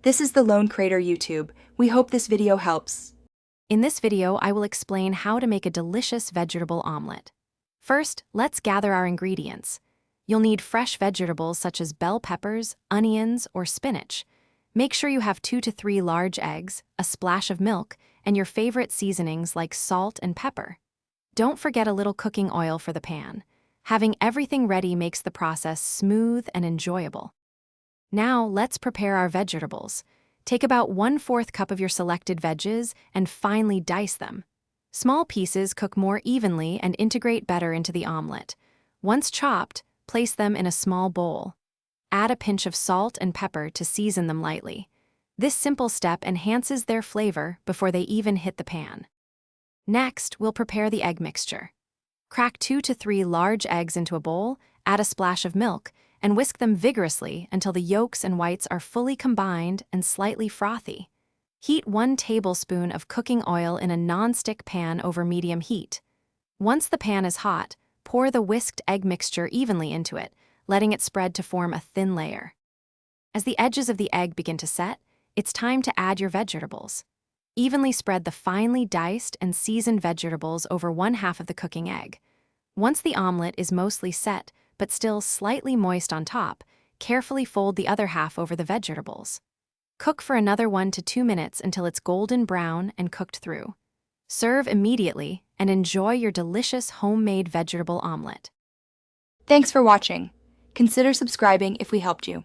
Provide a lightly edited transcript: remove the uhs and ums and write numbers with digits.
This is the Lone Crater YouTube. We hope this video helps. In this video, I will explain how to make a delicious vegetable omelet. First, let's gather our ingredients. You'll need fresh vegetables such as bell peppers, onions, or spinach. Make sure you have 2 to 3 large eggs, a splash of milk, and your favorite seasonings like salt and pepper. Don't forget a little cooking oil for the pan. Having everything ready makes the process smooth and enjoyable. Now, let's prepare our vegetables. Take about 1/4 cup of your selected veggies and finely dice them. Small pieces cook more evenly and integrate better into the omelet. Once chopped, place them in a small bowl. Add a pinch of salt and pepper to season them lightly. This simple step enhances their flavor before they even hit the pan. Next, we'll prepare the egg mixture. Crack 2 to 3 large eggs into a bowl, add a splash of milk, and whisk them vigorously until the yolks and whites are fully combined and slightly frothy. Heat 1 tablespoon of cooking oil in a non-stick pan over medium heat. Once the pan is hot, pour the whisked egg mixture evenly into it, letting it spread to form a thin layer. As the edges of the egg begin to set, it's time to add your vegetables. Evenly spread the finely diced and seasoned vegetables over 1/2 of the cooking egg. Once the omelet is mostly set, but still slightly moist on top, carefully fold the other half over the vegetables. Cook for another 1 to 2 minutes until it's golden brown and cooked through. Serve immediately and enjoy your delicious homemade vegetable omelet. Thanks for watching. Consider subscribing if we helped you.